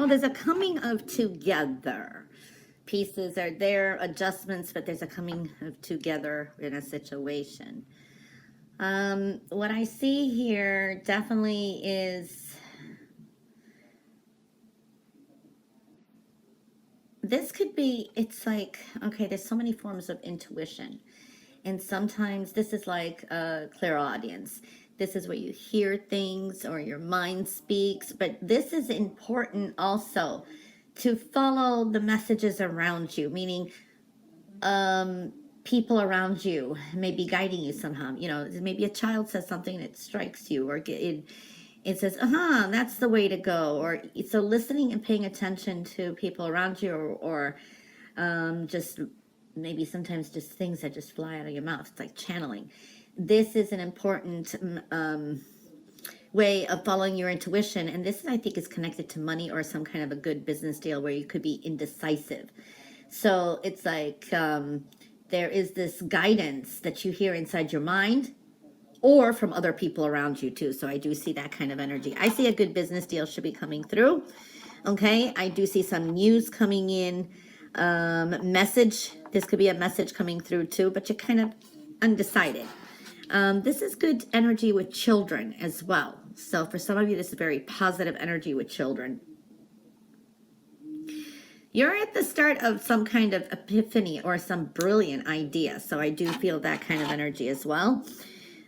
Well, there's a coming of together. Pieces are there, adjustments, but there's a coming of together in a situation. What I see here definitely is this could be, it's like, okay, there's so many forms of intuition. And sometimes this is like a clairaudience. This is where you hear things or your mind speaks. But this is important also to follow the messages around you, meaning people around you may be guiding you somehow. You know, maybe a child says something that strikes you, or it says, that's the way to go. Or so listening and paying attention to people around you, or just maybe sometimes just things that just fly out of your mouth. It's like channeling. This is an important way of following your intuition. And this, I think, is connected to money or some kind of a good business deal where you could be indecisive. So it's like there is this guidance that you hear inside your mind or from other people around you too. So I do see that kind of energy. I see a good business deal should be coming through. Okay, I do see some news coming in. Message, this could be a message coming through too, but you're kind of undecided. This is good energy with children as well. So for some of you, this is very positive energy with children. You're at the start of some kind of epiphany or some brilliant idea. So I do feel that kind of energy as well.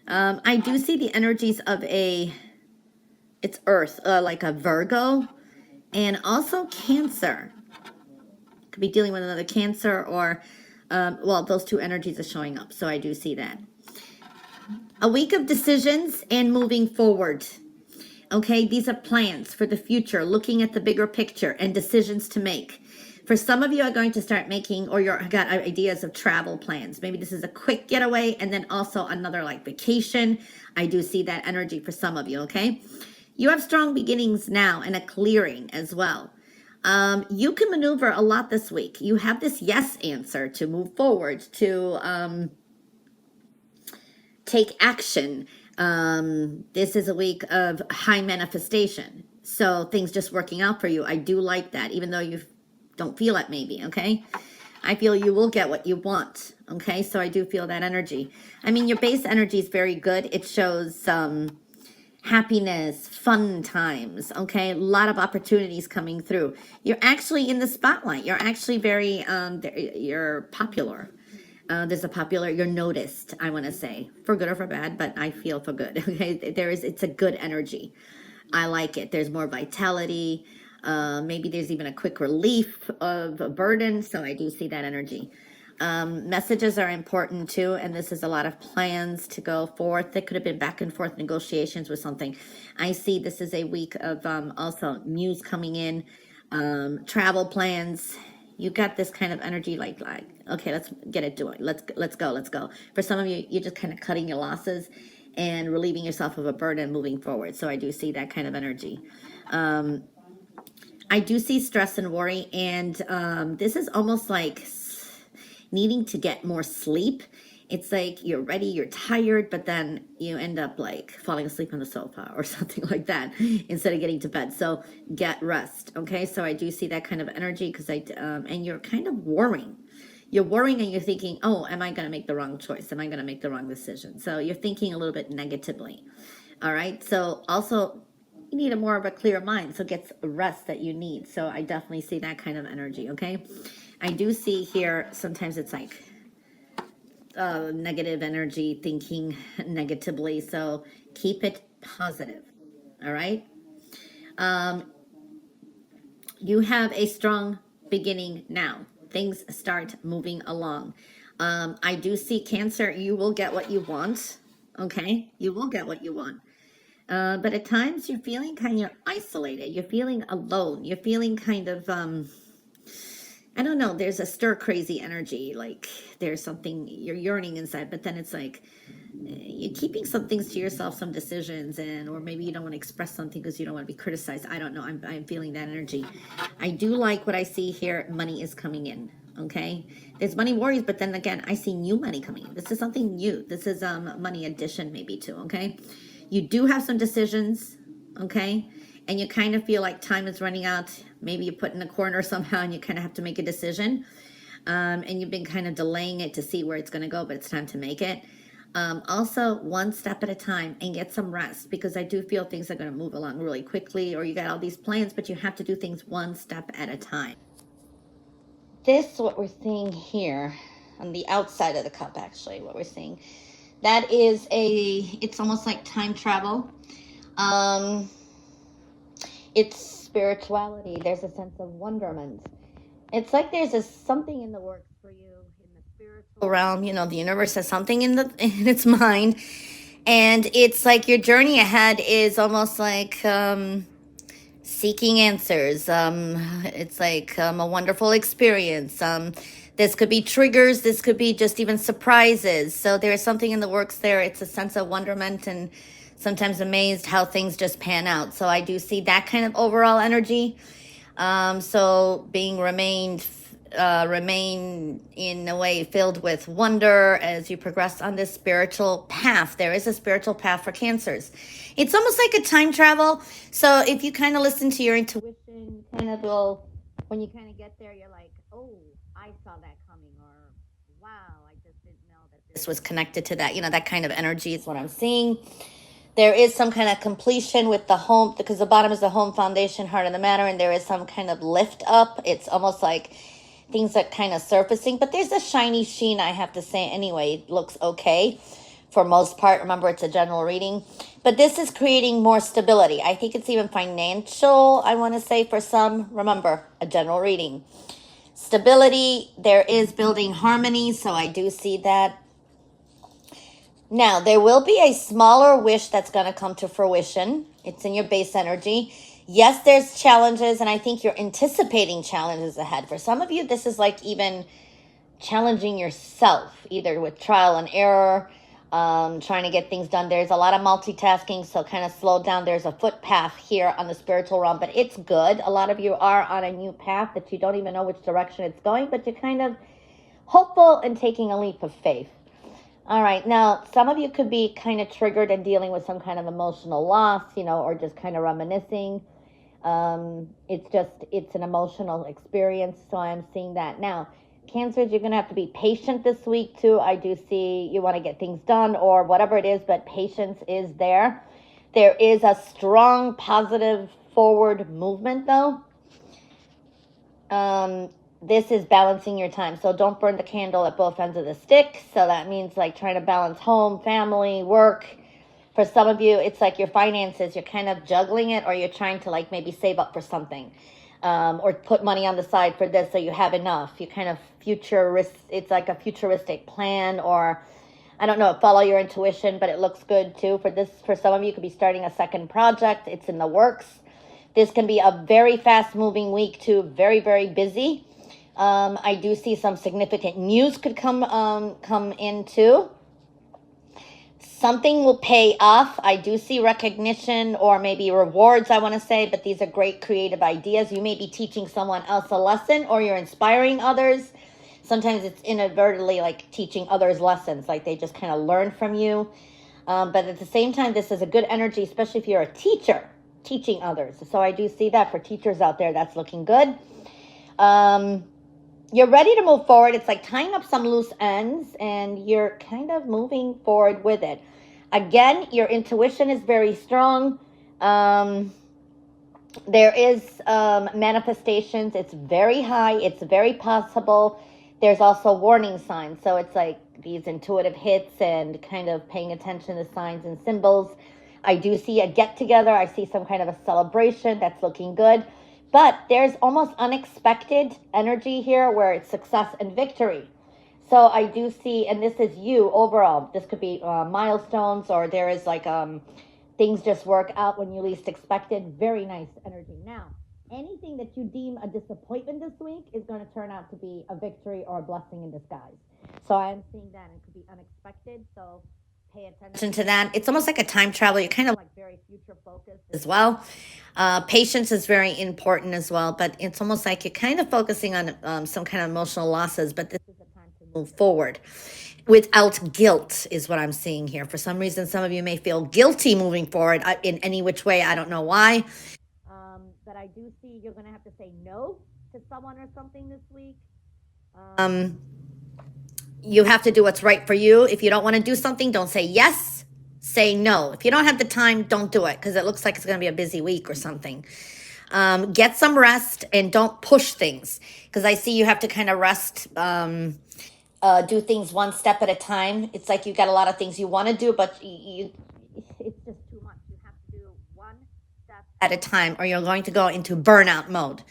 I do see the energies of it's Earth, like a Virgo, and also Cancer. Could be dealing with another Cancer, or, well, those two energies are showing up. So I do see that. A week of decisions and moving forward. Okay, these are plans for the future, looking at the bigger picture and decisions to make. For some of you are going to start making, or you've got ideas of travel plans. Maybe this is a quick getaway and then also another like vacation. I do see that energy for some of you, okay? You have strong beginnings now and a clearing as well. You can maneuver a lot this week. You have this yes answer to move forward, to take action. This is a week of high manifestation. So things just working out for you. I do like that, even though you don't feel it maybe, okay? I feel you will get what you want, okay? So I do feel that energy. I mean, your base energy is very good. It shows happiness, fun times, okay? A lot of opportunities coming through. You're actually in the spotlight. You're actually very, you're popular. There's a popular, you're noticed, I want to say, for good or for bad, but I feel for good, okay? It's a good energy. I like it. There's more vitality. Maybe there's even a quick relief of a burden. So I do see that energy. Messages are important too. And this is a lot of plans to go forth. There could have been back and forth negotiations with something. I see this is a week of also news coming in, travel plans. You got this kind of energy like, okay, let's get it doing. Let's go. For some of you, you're just kind of cutting your losses and relieving yourself of a burden moving forward. So I do see that kind of energy. I do see stress and worry, and this is almost like needing to get more sleep. It's like you're ready, you're tired, but then you end up like falling asleep on the sofa or something like that instead of getting to bed. So get rest, okay? So I do see that kind of energy because and you're kind of worrying. You're worrying and you're thinking, oh, am I going to make the wrong choice? Am I going to make the wrong decision? So you're thinking a little bit negatively, all right? So also, you need a more of a clear mind, so get rest that you need. So I definitely see that kind of energy, okay? I do see here, sometimes it's like negative energy, thinking negatively, so keep it positive, all right? You have a strong beginning now. Things start moving along. I do see Cancer, you will get what you want, okay? You will get what you want. But at times you're feeling kind of isolated. You're feeling alone. You're feeling kind of, I don't know, there's a stir crazy energy. Like there's something you're yearning inside, but then it's like you're keeping some things to yourself, some decisions, or maybe you don't want to express something because you don't want to be criticized. I don't know. I'm feeling that energy. I do like what I see here. Money is coming in. Okay. There's money worries, but then again, I see new money coming in. This is something new. This is money addition maybe too. Okay. You do have some decisions, okay? and you kind of feel like time is running out. Maybe you put in a corner somehow and you kind of have to make a decision. And you've been kind of delaying it to see where it's going to go, but it's time to make it. Also, one step at a time, and get some rest, because I do feel things are going to move along really quickly, or you got all these plans, but you have to do things one step at a time. This, what we're seeing here on the outside of the cup, actually, what we're seeing, that is it's almost like time travel. It's spirituality. There's a sense of wonderment. It's like there's something in the works for you in the spiritual realm. You know, the universe has something in its mind, and it's like your journey ahead is almost like seeking answers. It's like a wonderful experience. This could be triggers. This could be just even surprises. So there's something in the works there. It's a sense of wonderment and sometimes amazed how things just pan out. So I do see that kind of overall energy. So being remain in a way filled with wonder as you progress on this spiritual path. There is a spiritual path for Cancers. It's almost like a time travel. So if you kind of listen to your intuition, kind of will, when you kind of get there, you're like, oh, I saw that coming, or wow, I just didn't know that this was connected to that. You know, that kind of energy is what I'm seeing. There is some kind of completion with the home, because the bottom is the home foundation, heart of the matter, and there is some kind of lift up. It's almost like things are kind of surfacing, but there's a shiny sheen, I have to say. Anyway, it looks okay for most part. Remember, it's a general reading, but this is creating more stability. I think it's even financial, I want to say, for some. Remember, a general reading. Stability, there is building harmony, so I do see that. Now, there will be a smaller wish that's going to come to fruition. It's in your base energy. Yes, there's challenges, and I think you're anticipating challenges ahead. For some of you, this is like even challenging yourself, either with trial and error, trying to get things done. There's a lot of multitasking, so kind of slow down. There's a footpath here on the spiritual realm, but it's good. A lot of you are on a new path that you don't even know which direction it's going, but you're kind of hopeful and taking a leap of faith. All right, now some of you could be kind of triggered and dealing with some kind of emotional loss, you know, or just kind of reminiscing. It's an emotional experience, so I'm seeing that. Now, Cancers, you're going to have to be patient this week too. I do see you want to get things done or whatever it is, but patience is there. There is a strong, positive, forward movement though. This is balancing your time. So don't burn the candle at both ends of the stick. So that means like trying to balance home, family, work. For some of you, it's like your finances. You're kind of juggling it, or you're trying to like maybe save up for something, or put money on the side for this so you have enough. You kind of it's like a futuristic plan, or I don't know, follow your intuition, but it looks good too. For some of you, could be starting a second project. It's in the works. This can be a very fast moving week too. Very, very busy. I do see some significant news could come in too. Something will pay off. I do see recognition or maybe rewards, I want to say, but these are great creative ideas. You may be teaching someone else a lesson, or you're inspiring others. Sometimes it's inadvertently like teaching others lessons, like they just kind of learn from you. But at the same time, this is a good energy, especially if you're a teacher, teaching others. So I do see that for teachers out there, that's looking good. You're ready to move forward. It's like tying up some loose ends, and you're kind of moving forward with it. Again, your intuition is very strong. There is manifestations. It's very high. It's very possible. There's also warning signs. So it's like these intuitive hits and kind of paying attention to signs and symbols. I do see a get together. I see some kind of a celebration. That's looking good. But there's almost unexpected energy here where it's success and victory. So I do see, and this is you overall. This could be milestones, or there is like things just work out when you least expected. Very nice energy. Now, anything that you deem a disappointment this week is going to turn out to be a victory or a blessing in disguise. So I'm seeing that it could be unexpected. So pay attention to that. It's almost like a time travel. You're kind of like very future focused as well. Patience is very important as well, but it's almost like you're kind of focusing on some kind of emotional losses, but this is a time to move forward without guilt is what I'm seeing here. For some reason, some of you may feel guilty moving forward in any which way. I don't know why. but I do see you're going to have to say no to someone or something this week. You have to do what's right for you. If you don't want to do something, don't say yes, say no. If you don't have the time, don't do it, because it looks like it's going to be a busy week or something. Get some rest and don't push things, because I see you have to kind of rest, do things one step at a time. It's like you got a lot of things you want to do, but it's just too much. You have to do one step at a time, or you're going to go into burnout mode.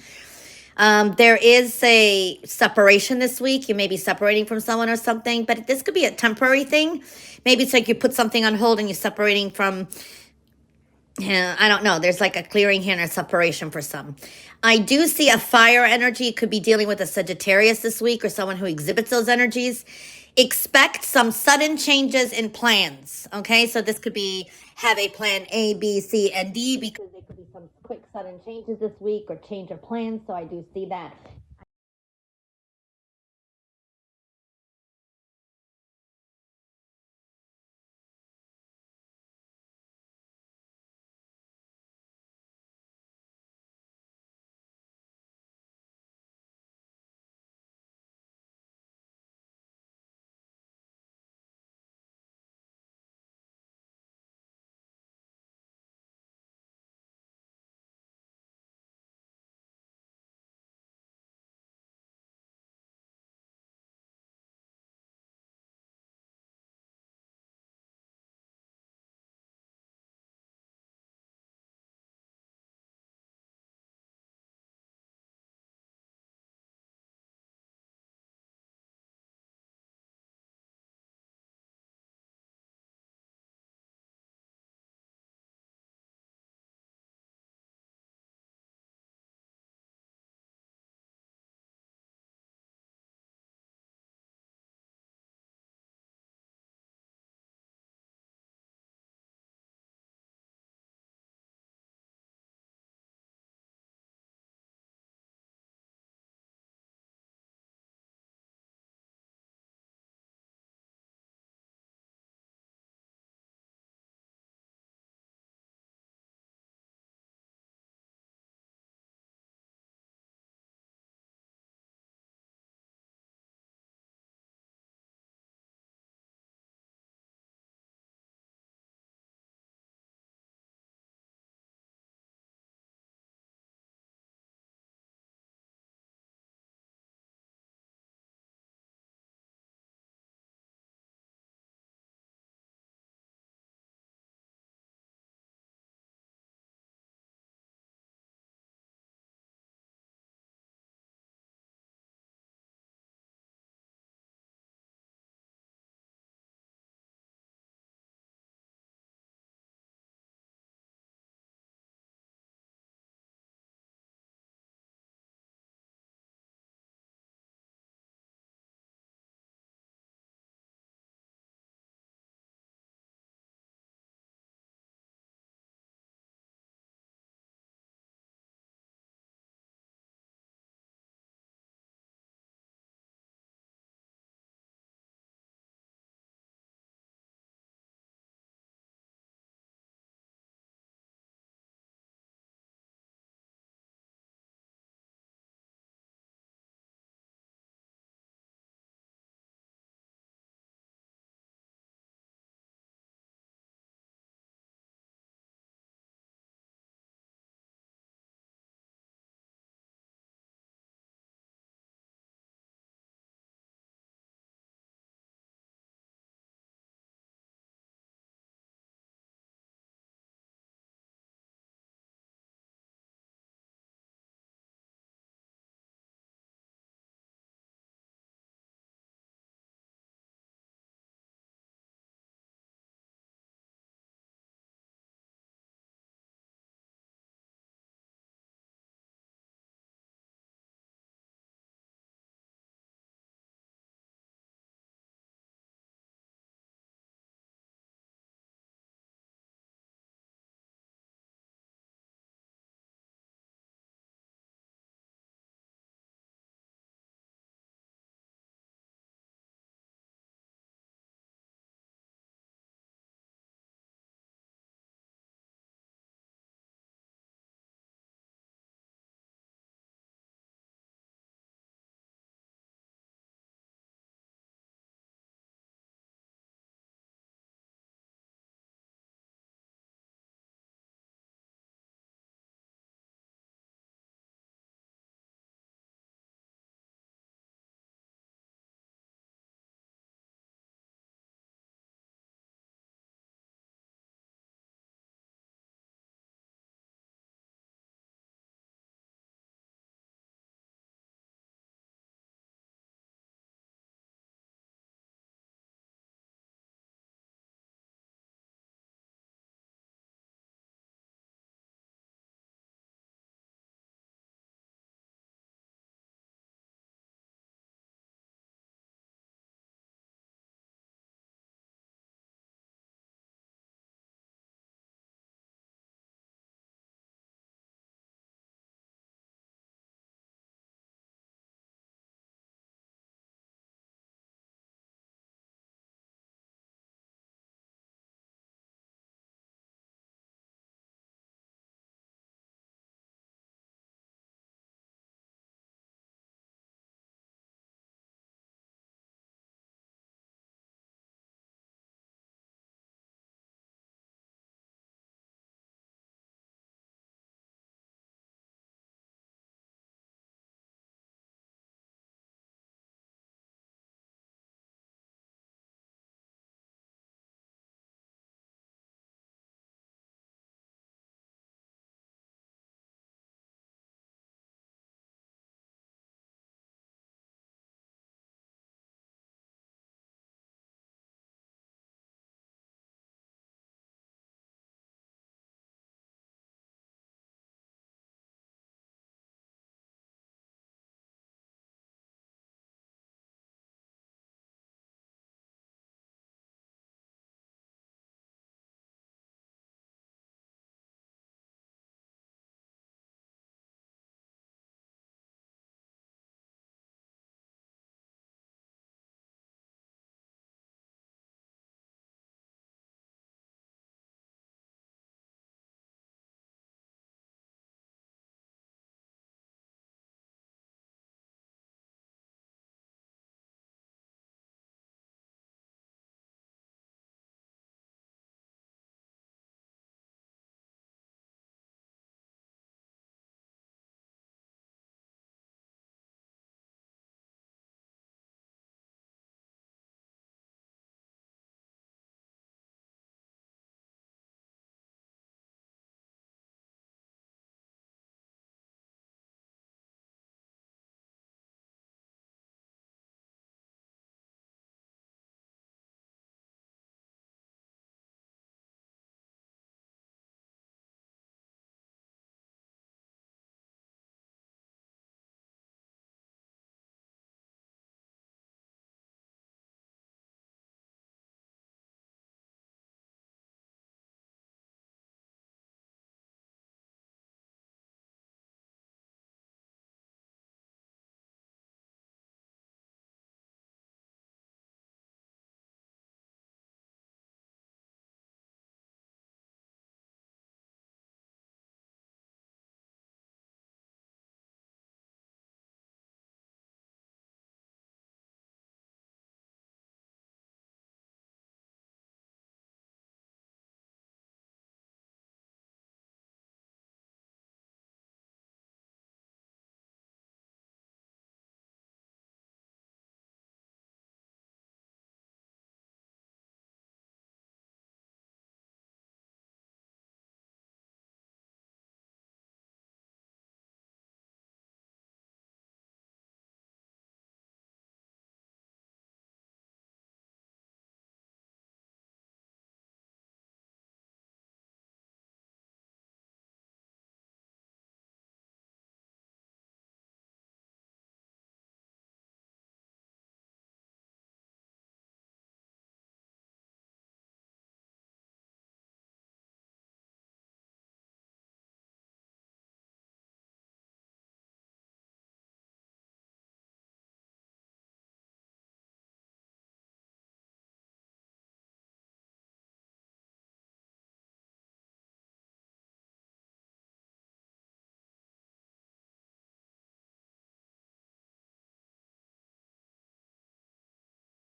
There is a separation this week. You may be separating from someone or something, but this could be a temporary thing. Maybe it's like you put something on hold and you're separating from, I don't know. There's like a clearing here and a separation for some. I do see a fire energy. It could be dealing with a Sagittarius this week or someone who exhibits those energies. Expect some sudden changes in plans. Okay, so this could be have a plan A, B, C, and D, because there could be some quick sudden changes this week or change of plans. So I do see that.